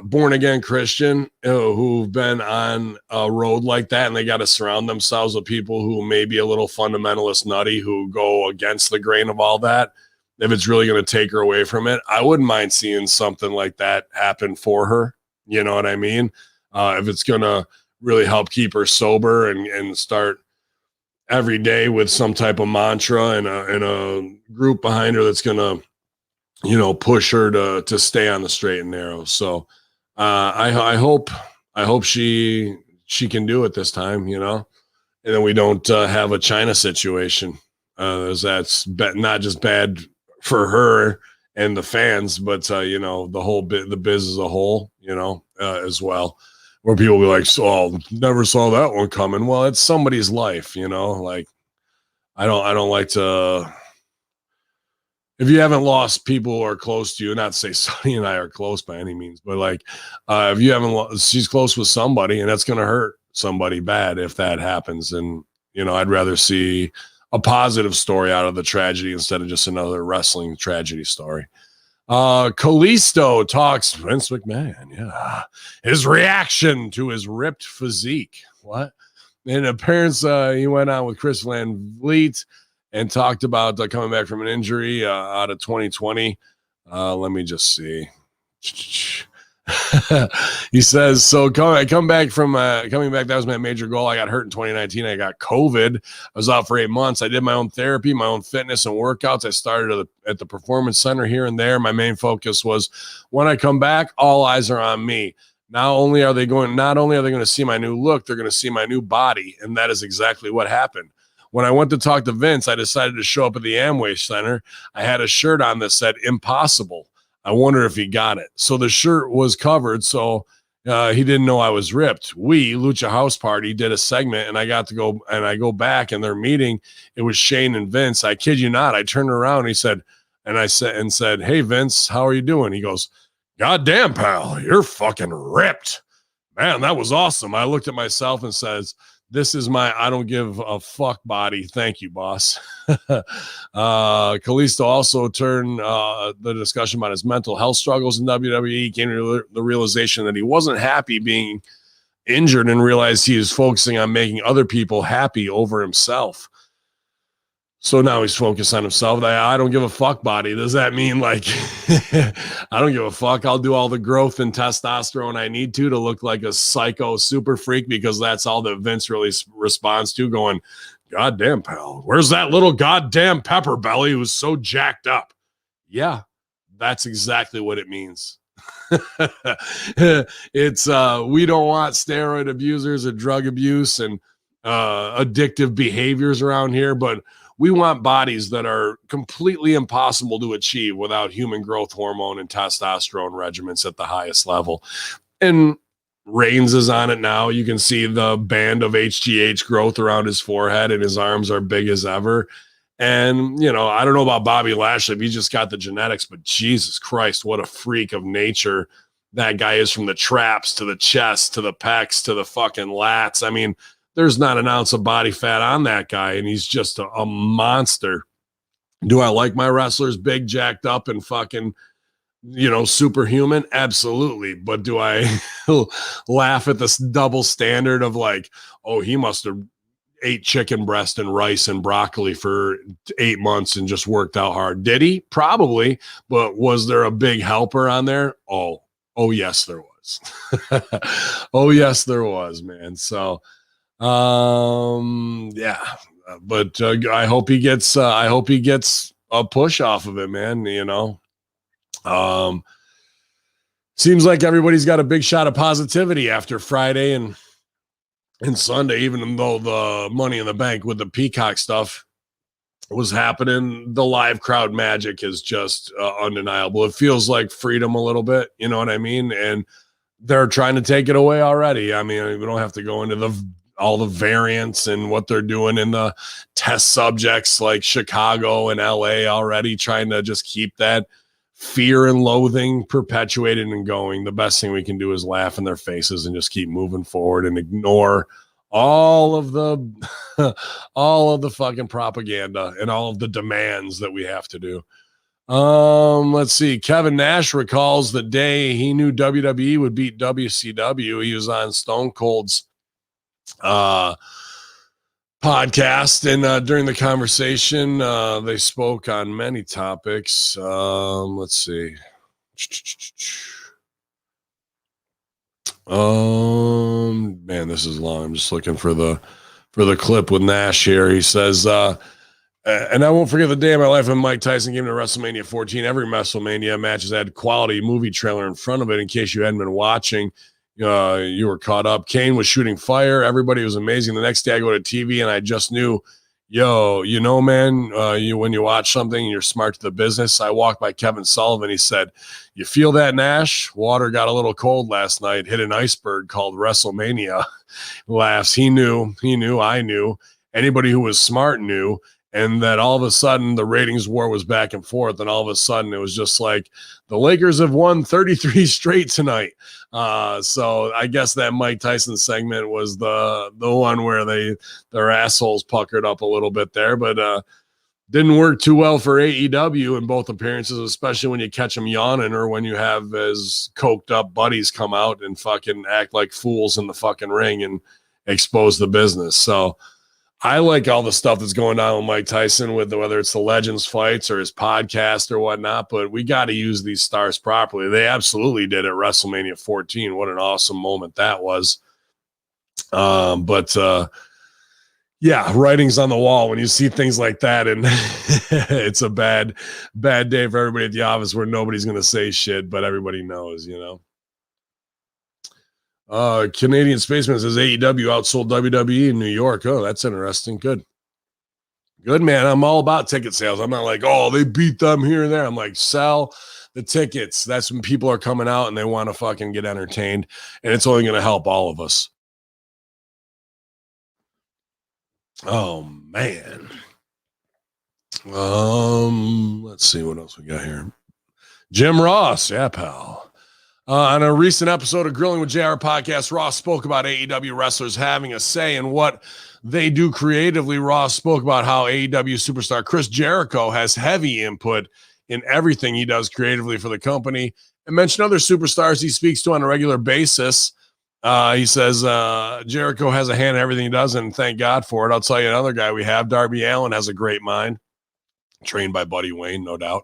A: born again Christian who've been on a road like that, and they got to surround themselves with people who may be a little fundamentalist nutty who go against the grain of all that, if it's really going to take her away from it, I wouldn't mind seeing something like that happen for her. You know what I mean? If it's going to really help keep her sober and start every day with some type of mantra and a group behind her that's going to, push her to stay on the straight and narrow. So I hope she can do it this time, and then we don't have a China situation. That's not just bad for her and the fans, but the whole the biz as a whole, as well, where people be like, "So never saw that one coming." Well, it's somebody's life, like I don't like to. If you haven't lost people who are close to you, not to say Sonny and I are close by any means, but like if you haven't, she's close with somebody, and that's going to hurt somebody bad if that happens. And I'd rather see a positive story out of the tragedy instead of just another wrestling tragedy story. Kalisto talks Vince McMahon, yeah, his reaction to his ripped physique. What? And apparently he went on with Chris Van Vliet and talked about coming back from an injury out of 2020. Let me just see. He says, so coming back, that was my major goal. I got hurt in 2019. I got COVID. I was out for 8 months. I did my own therapy, my own fitness and workouts. I started at the Performance Center here and there. My main focus was when I come back, all eyes are on me. Not only are they going to see my new look, they're going to see my new body. And that is exactly what happened. When I went to talk to Vince, I decided to show up at the Amway Center. I had a shirt on that said impossible. I wonder if he got it. So the shirt was covered, so he didn't know I was ripped. Lucha House Party, did a segment, and I got to go, and I go back, and their meeting, it was Shane and Vince. I kid you not. I turned around, and I said, hey, Vince, how are you doing? He goes, God damn, pal, you're fucking ripped. Man, that was awesome. I looked at myself and says, This is my I don't give a fuck body. Thank you, boss. Kalisto also turned the discussion about his mental health struggles in WWE, came to the realization that he wasn't happy being injured and realized he was focusing on making other people happy over himself. So now he's focused on himself. I don't give a fuck body. Does that mean like I don't give a fuck? I'll do all the growth and testosterone I need to look like a psycho super freak, because that's all that Vince really responds to, going, goddamn, pal, where's that little goddamn pepper belly who's so jacked up? Yeah, that's exactly what it means. It's we don't want steroid abusers or drug abuse and addictive behaviors around here, but we want bodies that are completely impossible to achieve without human growth hormone and testosterone regimens at the highest level. And Reigns is on it now. You can see the band of HGH growth around his forehead, and his arms are big as ever. And, you know, I don't know about Bobby Lashley. He just got the genetics, but Jesus Christ, what a freak of nature that guy is, from the traps to the chest to the pecs to the fucking lats. I mean, there's not an ounce of body fat on that guy, and he's just a monster. Do I like my wrestlers big, jacked up, and fucking, you know, superhuman? Absolutely. But do I laugh at this double standard of like, oh, he must have ate chicken breast and rice and broccoli for 8 months and just worked out hard? Did he? Probably. But was there a big helper on there? Oh yes, there was. Oh yes, there was, man. So yeah, but I hope he gets a push off of it, man. You know, seems like everybody's got a big shot of positivity after Friday and Sunday, even though the Money in the Bank with the Peacock stuff was happening. The live crowd magic is just undeniable. It feels like freedom a little bit, you know what I mean? And they're trying to take it away already. I mean, we don't have to go into all the variants and what they're doing in the test subjects like Chicago and LA already, trying to just keep that fear and loathing perpetuated and going. The best thing we can do is laugh in their faces and just keep moving forward and ignore all of the fucking propaganda and all of the demands that we have to do. Let's see. Kevin Nash recalls the day he knew WWE would beat WCW. He was on Stone Cold's podcast, and during the conversation they spoke on many topics. Let's see. Man, this is long. I'm just looking for the clip with Nash here. He says, and I won't forget the day of my life when Mike Tyson came to WrestleMania 14. Every WrestleMania match has had quality movie trailer in front of it. In case you hadn't been watching, you were caught up. Kane was shooting fire. Everybody was amazing. The next day I go to TV and I just knew, you know, man, when you watch something and you're smart to the business. I walked by Kevin Sullivan. He said, you feel that, Nash? Water got a little cold last night, hit an iceberg called WrestleMania. Laughs. He knew, I knew. Anybody who was smart knew. And that all of a sudden the ratings war was back and forth. And all of a sudden it was just like, the Lakers have won 33 straight tonight. So I guess that Mike Tyson segment was the one where their assholes puckered up a little bit there, but didn't work too well for AEW in both appearances, especially when you catch them yawning or when you have as coked up buddies come out and fucking act like fools in the fucking ring and expose the business. So I like all the stuff that's going on with Mike Tyson, with whether it's the Legends fights or his podcast or whatnot, but we got to use these stars properly. They absolutely did at WrestleMania 14. What an awesome moment that was. Yeah, writing's on the wall when you see things like that, and it's a bad day for everybody at the office where nobody's going to say shit, but everybody knows, you know. Canadian Spaceman says AEW outsold WWE in New York. Oh, that's interesting. Good, man. I'm all about ticket sales. I'm not like, oh, they beat them here and there. I'm like, sell the tickets. That's when people are coming out and they want to fucking get entertained, and it's only going to help all of us. Oh man. Let's see what else we got here. Jim Ross, yeah, pal. On a recent episode of Grilling with JR podcast, Ross spoke about AEW wrestlers having a say in what they do creatively. Ross spoke about how AEW superstar Chris Jericho has heavy input in everything he does creatively for the company, and mentioned other superstars he speaks to on a regular basis. He says Jericho has a hand in everything he does, and thank God for it. I'll tell you another guy we have, Darby Allin, has a great mind, trained by Buddy Wayne, no doubt.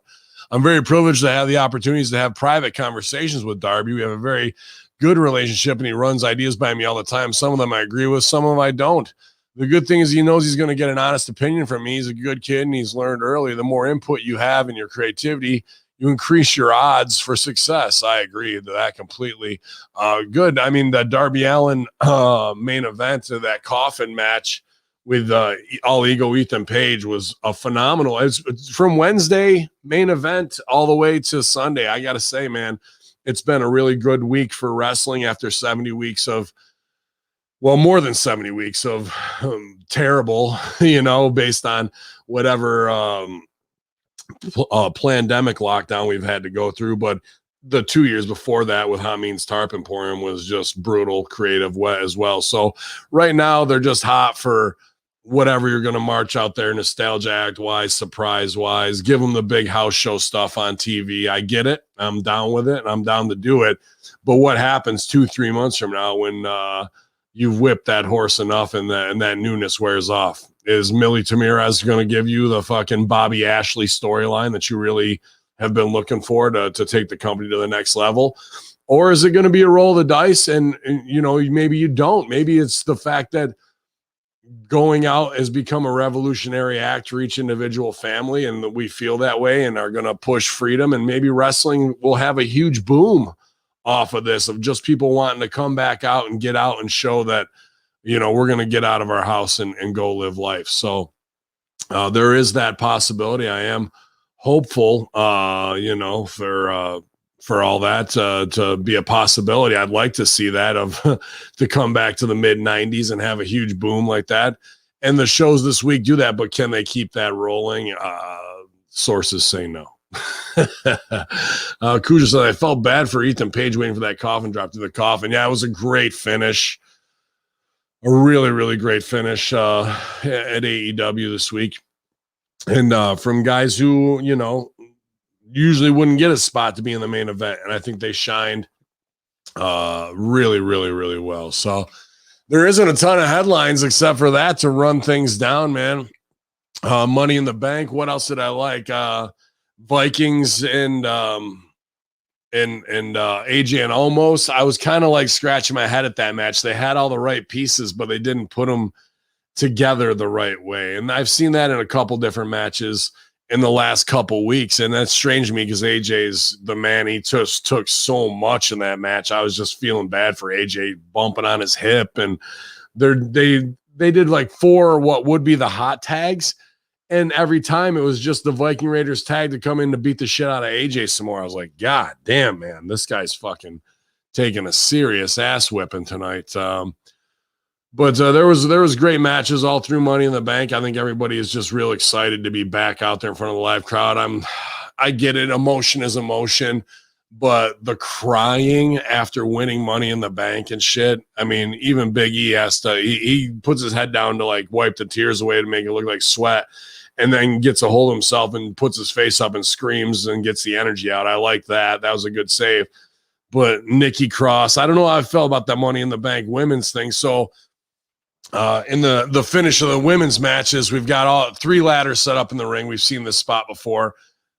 A: I'm very privileged to have the opportunities to have private conversations with Darby. We have a very good relationship, and he runs ideas by me all the time. Some of them I agree with, some of them I don't. The good thing is he knows he's going to get an honest opinion from me. He's a good kid, and he's learned early. The more input you have in your creativity, you increase your odds for success. I agree to that completely. Good. I mean, the Darby Allin main event of that coffin match with All Ego Ethan Page was a phenomenal. It's from Wednesday main event all the way to Sunday. I got to say, man, it's been a really good week for wrestling after 70 weeks of, well, more than 70 weeks of terrible, based on whatever pandemic lockdown we've had to go through. But the 2 years before that with Hamin's Tarp Emporium was just brutal, creative as well. So right now they're just hot for whatever you're going to march out there, nostalgia act wise, surprise wise, give them the big house show stuff on TV. I get it. I'm down with it, and I'm down to do it. But what happens 2-3 months from now when you've whipped that horse enough and that newness wears off? Is Millie Tamirez going to give you the fucking Bobby Ashley storyline that you really have been looking for to take the company to the next level? Or is it going to be a roll of the dice and maybe you don't? Maybe it's the fact that going out has become a revolutionary act for each individual family, and we feel that way and are going to push freedom, and maybe wrestling will have a huge boom off of this, of just people wanting to come back out and get out and show that, we're going to get out of our house and go live life. So there is that possibility. I am hopeful, for all that to be a possibility. I'd like to see that to come back to the mid 90s and have a huge boom like that. And the shows this week do that, but can they keep that rolling? Sources say no. Kuja said, I felt bad for Ethan Page waiting for that coffin drop to the coffin. Yeah, it was a great finish. A really, really great finish at AEW this week. And from guys who, usually wouldn't get a spot to be in the main event. And I think they shined really, really, really well. So there isn't a ton of headlines except for that to run things down, man. Money in the Bank. What else did I like? Vikings and AJ and Omos. I was kind of like scratching my head at that match. They had all the right pieces, but they didn't put them together the right way. And I've seen that in a couple different matches in the last couple weeks. And that's strange to me because AJ's the man. He just took so much in that match. I was just feeling bad for AJ bumping on his hip. And they did like 4 what would be the hot tags. And every time it was just the Viking Raiders tag to come in to beat the shit out of AJ some more. I was like, God damn, man, this guy's fucking taking a serious ass whipping tonight. But there was great matches all through Money in the Bank. I think everybody is just real excited to be back out there in front of the live crowd. I get it. Emotion is emotion, but the crying after winning Money in the Bank and shit. I mean, even Big E has to, he puts his head down to like wipe the tears away to make it look like sweat, and then gets a hold of himself and puts his face up and screams and gets the energy out. I like that. That was a good save. But Nikki Cross, I don't know how I felt about that Money in the Bank women's thing. So, in the finish of the women's matches, we've got all 3 ladders set up in the ring. We've seen this spot before.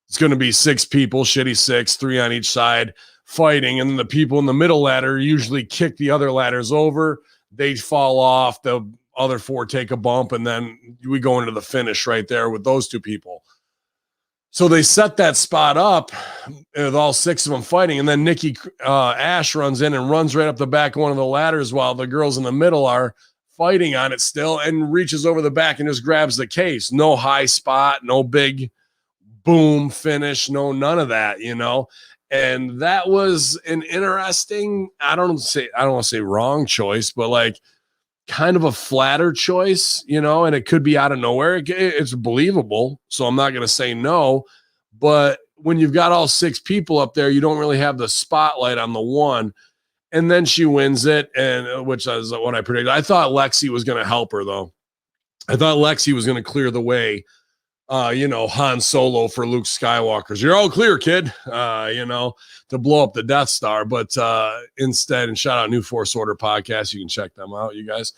A: It's going to be 6 people, shitty 6, 3 on each side fighting. And then the people in the middle ladder usually kick the other ladders over. They fall off. The other 4 take a bump. And then we go into the finish right there with those 2 people. So they set that spot up with all 6 of them fighting. And then Nikki Ash runs in and runs right up the back of one of the ladders while the girls in the middle are fighting on it still, and reaches over the back and just grabs the case. No high spot, no big boom finish, none of that, And that was an interesting, I don't want to say wrong choice, but like kind of a flatter choice, and it could be out of nowhere. It's believable. So I'm not going to say no, but when you've got all 6 people up there, you don't really have the spotlight on the one. And then she wins it, and which is what I predicted. I thought Lexi was going to help her, though. I thought Lexi was going to clear the way, Han Solo for Luke Skywalker's. You're all clear, kid, to blow up the Death Star. But instead, and shout out New Force Order podcast. You can check them out, you guys.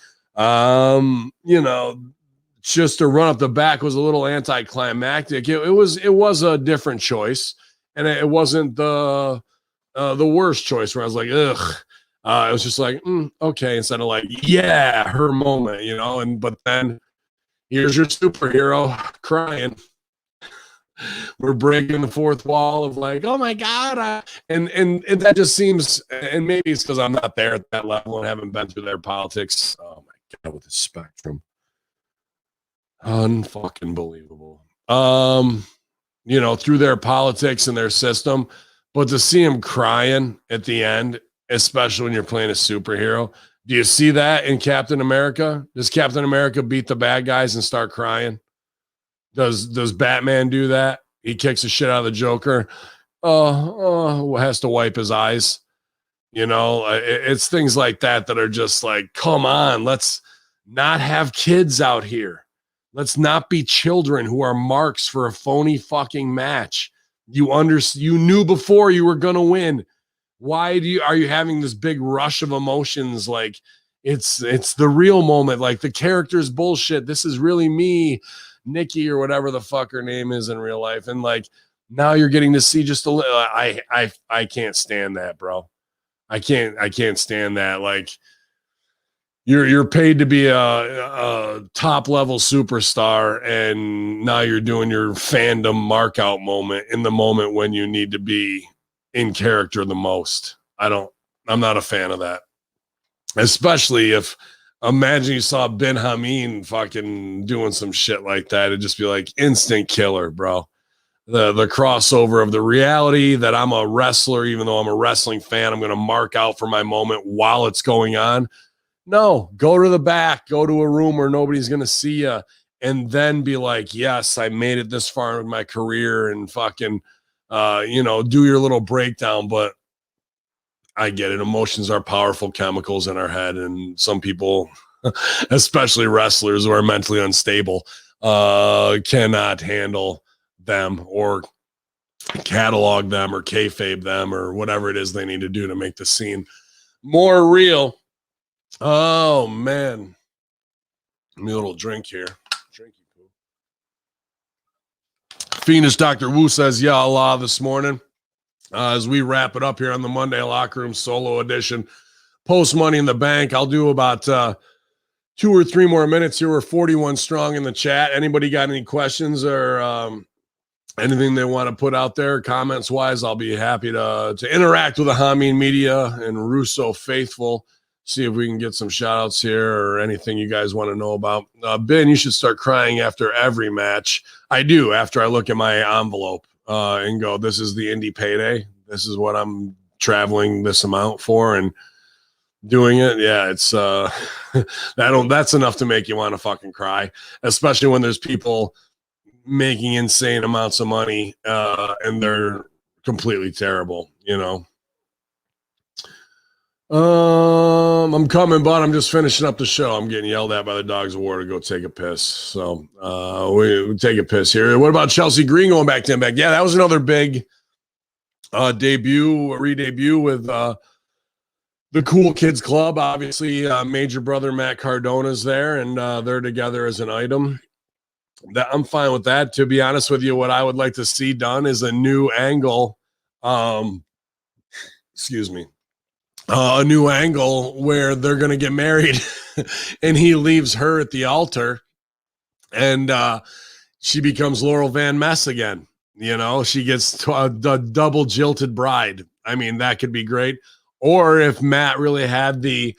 A: Just to run up the back was a little anticlimactic. It was a different choice, and it wasn't the worst choice where I was like, ugh. It was just like, okay, instead of like, yeah, her moment, but then here's your superhero crying. We're breaking the fourth wall of like, oh my God. And that just seems, and maybe it's because I'm not there at that level and haven't been through their politics. Oh my God, with the spectrum. Unfucking believable. Through their politics and their system, but to see him crying at the end, especially when you're playing a superhero, do you see that in Captain America? Does Captain America beat the bad guys and start crying? Does Batman do that? He kicks the shit out of the Joker. Has to wipe his eyes. It's things like that are just like, come on, let's not have kids out here. Let's not be children who are marks for a phony fucking match. You knew before you were going to win. Why are you having this big rush of emotions? Like it's the real moment. Like the character's bullshit. This is really me, Nikki, or whatever the fuck her name is in real life. And like, now you're getting to see just a little, I can't stand that, bro. I can't stand that. Like, you're paid to be a top level superstar, and now you're doing your fandom mark out moment in the moment when you need to be in character the most. I'm not a fan of that. Especially if, imagine you saw Ben Hamin fucking doing some shit like that. It'd just be like instant killer, bro. The crossover of the reality that I'm a wrestler, even though I'm a wrestling fan, I'm going to mark out for my moment while it's going on. No, go to the back, go to a room where nobody's going to see you, and then be like, yes, I made it this far in my career, and fucking, do your little breakdown. But I get it. Emotions are powerful chemicals in our head, and some people, especially wrestlers who are mentally unstable, cannot handle them or catalog them or kayfabe them or whatever it is they need to do to make the scene more real. Oh, man. Give me a little drink here. Fiendish Dr. Wu says, Ya Allah this morning. As we wrap it up here on the Monday Locker Room Solo Edition. Post Money in the Bank. I'll do about 2 or 3 more minutes here. We're 41 strong in the chat. Anybody got any questions or anything they want to put out there comments-wise? I'll be happy to interact with the Hamin Media and Russo Faithful. See if we can get some shout-outs here or anything you guys want to know about. Ben, you should start crying after every match. I do, after I look at my envelope and go, this is the indie payday. This is what I'm traveling this amount for and doing it. Yeah, it's that's enough to make you want to fucking cry, especially when there's people making insane amounts of money and they're completely terrible, I'm coming, but I'm just finishing up the show. I'm getting yelled at by the dogs of war to go take a piss. So we take a piss here. What about Chelsea Green going back to Impact? Yeah, that was another big re-debut with the Cool Kids Club. Obviously, Major Brother Matt Cardona's there, and they're together as an item. I'm fine with that. To be honest with you, what I would like to see done is a new angle. Excuse me. A new angle where they're going to get married and he leaves her at the altar and she becomes Laurel Van Ness again. She gets a double jilted bride. I mean, that could be great. Or if Matt really had the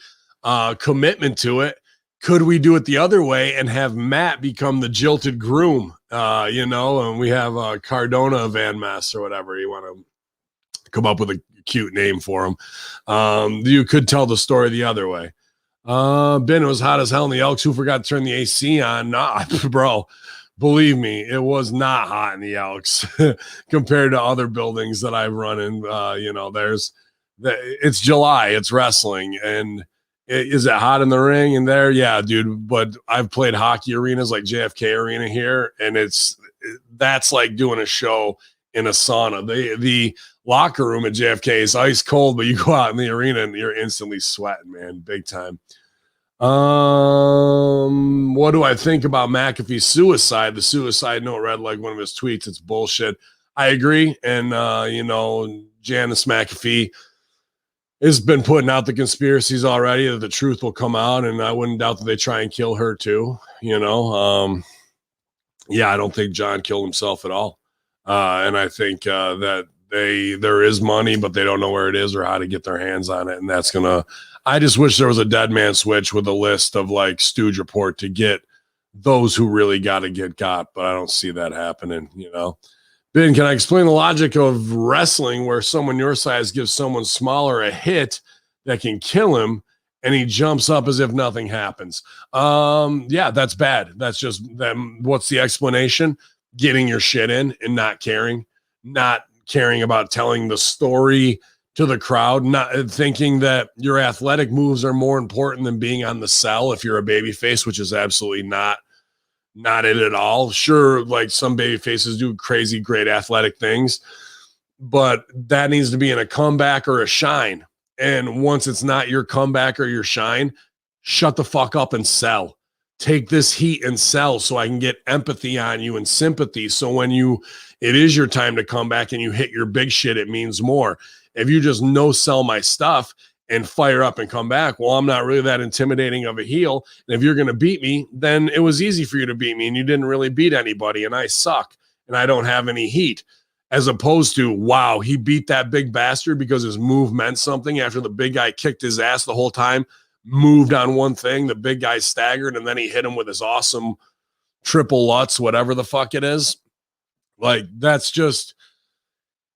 A: commitment to it, could we do it the other way and have Matt become the jilted groom, and we have Cardona Van Ness or whatever you want to come up with a cute name for him. You could tell the story the other way. Ben, it was hot as hell in the Elks. Who forgot to turn the AC on? Nah, bro. believe me, it was not hot in the Elks compared to other buildings that I've run in. It's July, it's wrestling, and is it hot in the ring in there? Yeah, dude. But I've played hockey arenas like JFK Arena here, and that's like doing a show in a sauna. The locker room at JFK is ice cold, but you go out in the arena and you're instantly sweating, man, big time. What do I think about McAfee's suicide? The suicide note read like one of his tweets. It's bullshit. I agree. And, Janice McAfee has been putting out the conspiracies already that the truth will come out. And I wouldn't doubt that they try and kill her too, I don't think John killed himself at all. And I think that there is money, but they don't know where it is or how to get their hands on it. And I just wish there was a dead man switch with a list of like Stooge Report to get those who really got to get got, but I don't see that happening, Ben, can I explain the logic of wrestling where someone your size gives someone smaller a hit that can kill him and he jumps up as if nothing happens? Yeah, that's bad. That's just them. What's the explanation? Getting your shit in and not caring about telling the story to the crowd, not thinking that your athletic moves are more important than being on the cell if you're a babyface, which is absolutely not it at all. Sure, like some baby faces do crazy, great athletic things, but that needs to be in a comeback or a shine. And once it's not your comeback or your shine, shut the fuck up and sell. Take this heat and sell so I can get empathy on you and sympathy. So when it is your time to come back and you hit your big shit, it means more. If you just no sell my stuff and fire up and come back, well, I'm not really that intimidating of a heel. And if you're going to beat me, then it was easy for you to beat me and you didn't really beat anybody and I suck and I don't have any heat. As opposed to, wow, he beat that big bastard because his move meant something after the big guy kicked his ass the whole time, moved on one thing, the big guy staggered, and then he hit him with his awesome triple Lutz, whatever the fuck it is. Like, that's just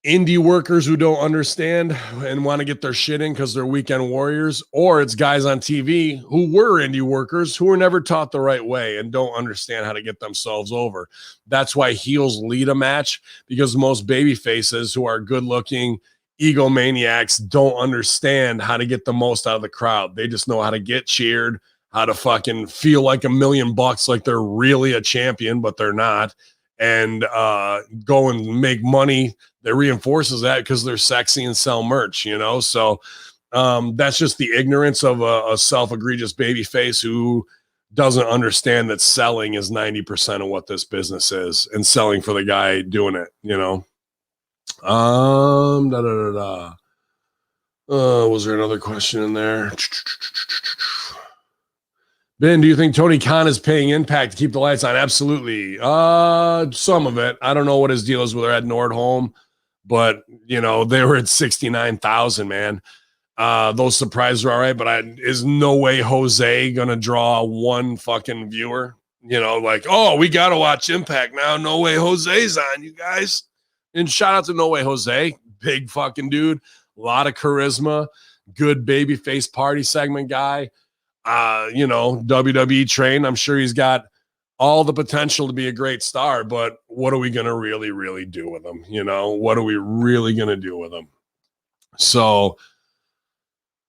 A: indie workers who don't understand and want to get their shit in because they're weekend warriors, or it's guys on TV who were indie workers who were never taught the right way and don't understand how to get themselves over. That's why heels lead a match, because most baby faces who are good looking egomaniacs don't understand how to get the most out of the crowd. They just know how to get cheered, how to fucking feel like $1,000,000, like they're really a champion, but they're not, and go and make money. That reinforces that because they're sexy and sell merch, So that's just the ignorance of a self-egregious baby face who doesn't understand that selling is 90% of what this business is, and selling for the guy doing it, Was there another question in there? Ben, do you think Tony Khan is paying Impact to keep the lights on? Absolutely. Some of it. I don't know what his deal is with Ed Nordholm, but they were at 69,000, man. Those surprises are all right, but is no way Jose gonna draw one fucking viewer? Like, oh, we gotta watch Impact now. No way Jose's on, you guys. And shout out to No Way Jose, big fucking dude, a lot of charisma, good baby face party segment guy. WWE trained. I'm sure he's got all the potential to be a great star, but what are we going to really, really do with him? What are we really going to do with him? So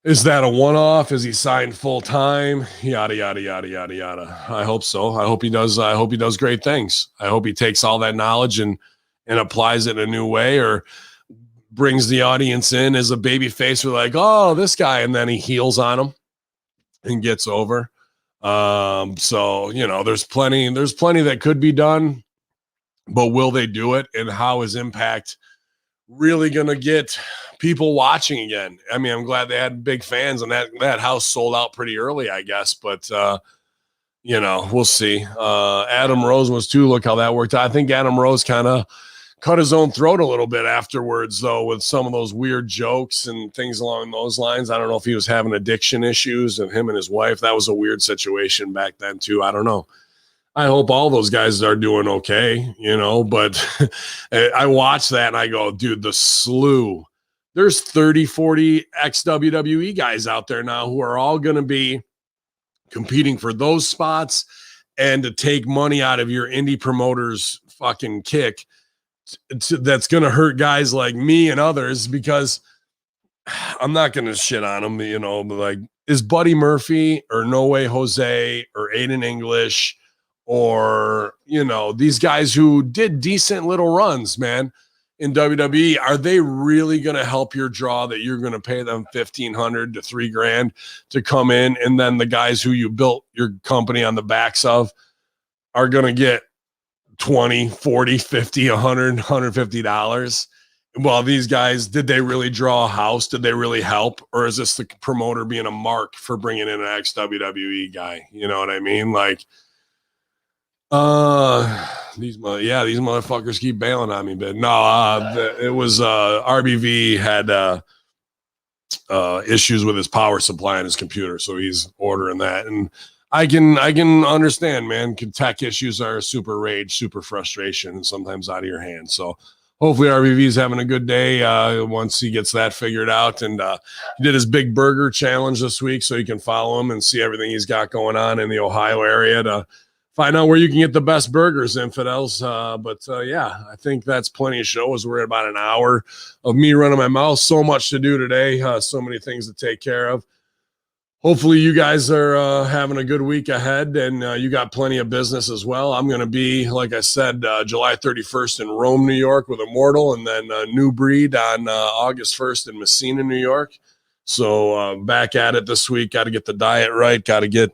A: is that a one-off? Is he signed full time? Yada, yada, yada, yada, yada. I hope so. I hope he does great things. I hope he takes all that knowledge and applies it in a new way, or brings the audience in as a baby face. We're like, oh, this guy. And then he heals on him and gets over. So, there's plenty that could be done, but will they do it? And how is Impact really going to get people watching again? I mean, I'm glad they had big fans, and that house sold out pretty early, I guess, but, we'll see. Adam Rose was too. Look how that worked out. I think Adam Rose kind of cut his own throat a little bit afterwards, though, with some of those weird jokes and things along those lines. I don't know if he was having addiction issues, and him and his wife, that was a weird situation back then too. I don't know. I hope all those guys are doing okay, but I watch that and I go, dude, the slew. There's 30, 40 ex-WWE guys out there now who are all going to be competing for those spots and to take money out of your indie promoters fucking kick that's going to hurt guys like me and others, because I'm not going to shit on them, you know, but like, is Buddy Murphy or No Way Jose or Aiden English or, you know, these guys who did decent little runs, man, in WWE, are they really going to help your draw that you're going to pay them $1,500 to $3,000 to come in? And then the guys who you built your company on the backs of are going to get 20, 40, 50, 100, $150. Well, these guys, did they really draw a house? Did they really help? Or is this the promoter being a mark for bringing in an ex-WWE guy? You know what I mean? Like, these motherfuckers keep bailing on me, but no, it was, RBV had, issues with his power supply on his computer. So he's ordering that. And I can understand, man, tech issues are super rage, super frustration, and sometimes out of your hands. So hopefully RBV is having a good day once he gets that figured out. And he did his big burger challenge this week, so you can follow him and see everything he's got going on in the Ohio area to find out where you can get the best burgers, infidels. Yeah, I think that's plenty of shows. We're at about an hour of me running my mouth. So much to do today. So many things to take care of. Hopefully you guys are having a good week ahead, and you got plenty of business as well. I'm going to be, like I said, July 31st in Rome, New York with Immortal, and then New Breed on August 1st in Messina, New York. So back at it this week. Got to get the diet right. Got to get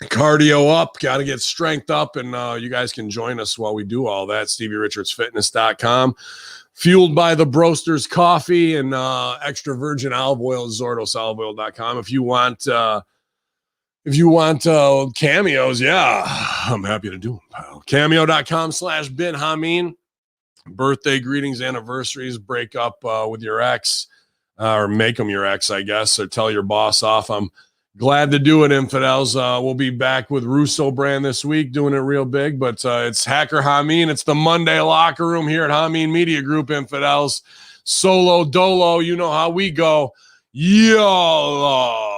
A: cardio up. Got to get strength up. And you guys can join us while we do all that. StevieRichardsFitness.com. Fueled by the Broasters Coffee and extra virgin olive oil, ZordosOliveOil.com. If you want cameos, yeah, I'm happy to do them, pal. Cameo.com/bid Hamin. Birthday greetings, anniversaries, break up with your ex, or make them your ex, I guess, or tell your boss off. I'm glad to do it, infidels. We'll be back with Russo Brand this week, doing it real big, but it's Hacker Hamin. It's the Monday locker room here at Hamin Media Group, infidels. Solo dolo, you know how we go. YOLO.